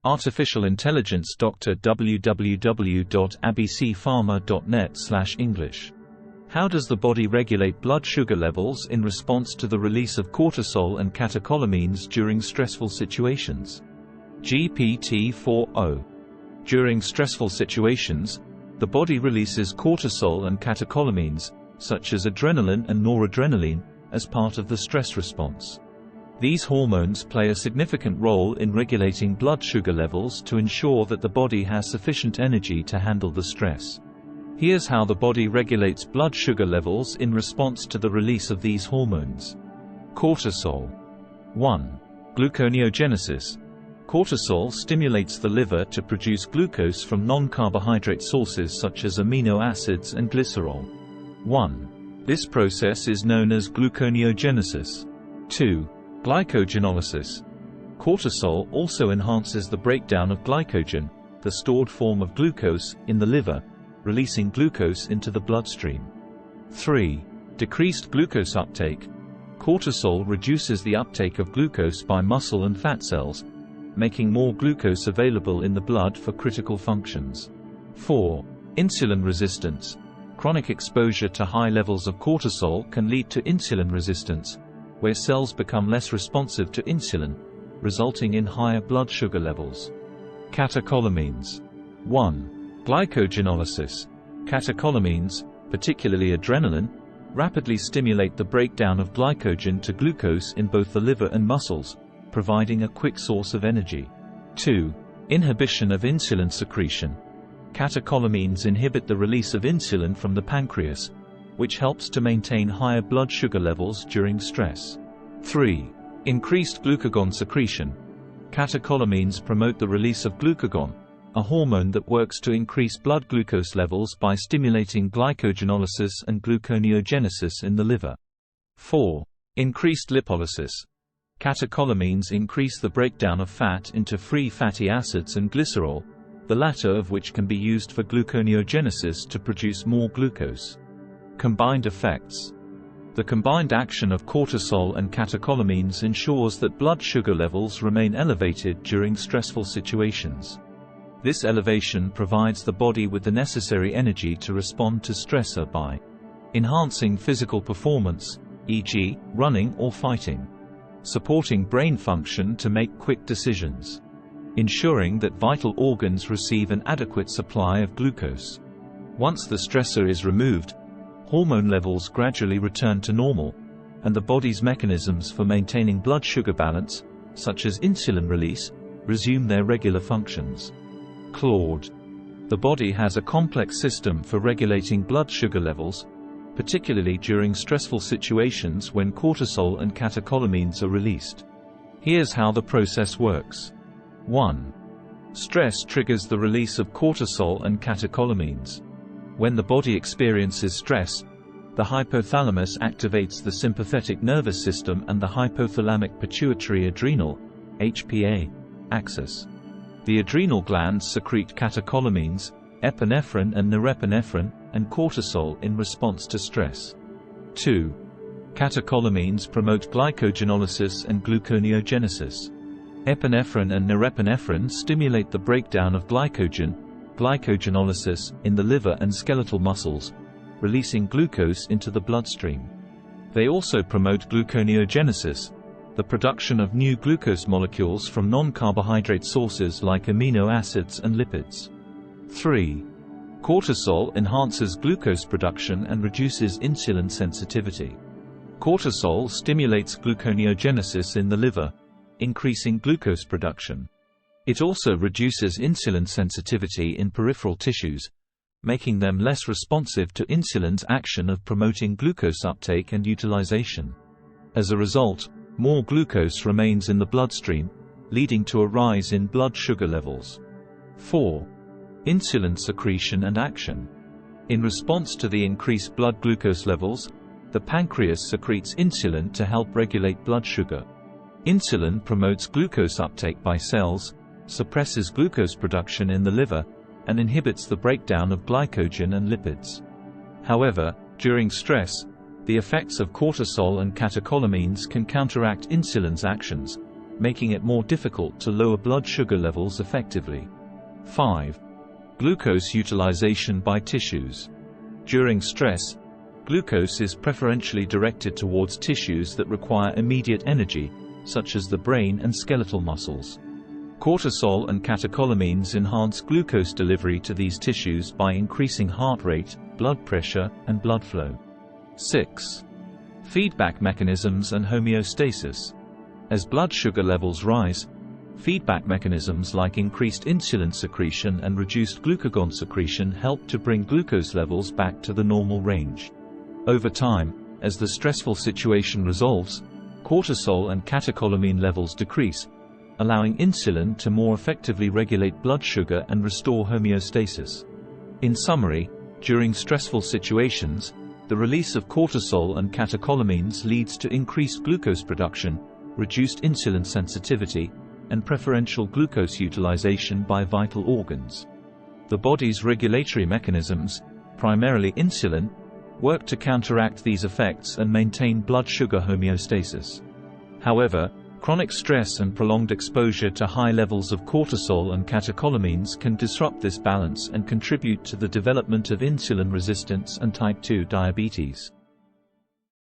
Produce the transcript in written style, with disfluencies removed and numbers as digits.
Artificial Intelligence Dr. www.abcpharma.net/English. How does the body regulate blood sugar levels in response to the release of cortisol and catecholamines during stressful situations? GPT-4o. During stressful situations, the body releases cortisol and catecholamines, such as adrenaline and noradrenaline, as part of the stress response. These hormones play a significant role in regulating blood sugar levels to ensure that the body has sufficient energy to handle the stress. Here's how the body regulates blood sugar levels in response to the release of these hormones. Cortisol. 1. Gluconeogenesis. Cortisol stimulates the liver to produce glucose from non-carbohydrate sources such as amino acids and glycerol. 1. This process is known as gluconeogenesis. 2. Glycogenolysis. Cortisol also enhances the breakdown of glycogen, the stored form of glucose, in the liver, releasing glucose into the bloodstream. 3. Decreased glucose uptake. Cortisol reduces the uptake of glucose by muscle and fat cells, making more glucose available in the blood for critical functions. 4. Insulin resistance. Chronic exposure to high levels of cortisol can lead to insulin resistance, where cells become less responsive to insulin, resulting in higher blood sugar levels. Catecholamines. 1. Glycogenolysis. Catecholamines, particularly adrenaline, rapidly stimulate the breakdown of glycogen to glucose in both the liver and muscles, providing a quick source of energy. 2. Inhibition of insulin secretion. Catecholamines inhibit the release of insulin from the pancreas, which helps to maintain higher blood sugar levels during stress. 3. Increased glucagon secretion. Catecholamines promote the release of glucagon, a hormone that works to increase blood glucose levels by stimulating glycogenolysis and gluconeogenesis in the liver. 4. Increased lipolysis. Catecholamines increase the breakdown of fat into free fatty acids and glycerol, the latter of which can be used for gluconeogenesis to produce more glucose. Combined effects. The combined action of cortisol and catecholamines ensures that blood sugar levels remain elevated during stressful situations. This elevation provides the body with the necessary energy to respond to stressor by enhancing physical performance, e.g., running or fighting, supporting brain function to make quick decisions, ensuring that vital organs receive an adequate supply of glucose. Once the stressor is removed, hormone levels gradually return to normal, and the body's mechanisms for maintaining blood sugar balance, such as insulin release, resume their regular functions. Claude. The body has a complex system for regulating blood sugar levels, particularly during stressful situations when cortisol and catecholamines are released. Here's how the process works. 1. Stress triggers the release of cortisol and catecholamines. When the body experiences stress, the hypothalamus activates the sympathetic nervous system and the hypothalamic pituitary adrenal (HPA) axis. The adrenal glands secrete catecholamines, epinephrine and norepinephrine, and cortisol in response to stress. 2. Catecholamines promote glycogenolysis and gluconeogenesis. Epinephrine and norepinephrine stimulate the breakdown of glycogenolysis, in the liver and skeletal muscles, releasing glucose into the bloodstream. They also promote gluconeogenesis, the production of new glucose molecules from non-carbohydrate sources like amino acids and lipids. 3. Cortisol enhances glucose production and reduces insulin sensitivity. Cortisol stimulates gluconeogenesis in the liver, increasing glucose production. It also reduces insulin sensitivity in peripheral tissues, making them less responsive to insulin's action of promoting glucose uptake and utilization. As a result, more glucose remains in the bloodstream, leading to a rise in blood sugar levels. 4. Insulin secretion and action. In response to the increased blood glucose levels, the pancreas secretes insulin to help regulate blood sugar. Insulin promotes glucose uptake by cells, suppresses glucose production in the liver, and inhibits the breakdown of glycogen and lipids. However, during stress, the effects of cortisol and catecholamines can counteract insulin's actions, making it more difficult to lower blood sugar levels effectively. 5. Glucose utilization by tissues. During stress, glucose is preferentially directed towards tissues that require immediate energy, such as the brain and skeletal muscles. Cortisol and catecholamines enhance glucose delivery to these tissues by increasing heart rate, blood pressure, and blood flow. 6. Feedback mechanisms and homeostasis. As blood sugar levels rise, feedback mechanisms like increased insulin secretion and reduced glucagon secretion help to bring glucose levels back to the normal range. Over time, as the stressful situation resolves, cortisol and catecholamine levels decrease, allowing insulin to more effectively regulate blood sugar and restore homeostasis. In summary, during stressful situations, the release of cortisol and catecholamines leads to increased glucose production, reduced insulin sensitivity, and preferential glucose utilization by vital organs. The body's regulatory mechanisms, primarily insulin, work to counteract these effects and maintain blood sugar homeostasis. However, chronic stress and prolonged exposure to high levels of cortisol and catecholamines can disrupt this balance and contribute to the development of insulin resistance and type 2 diabetes.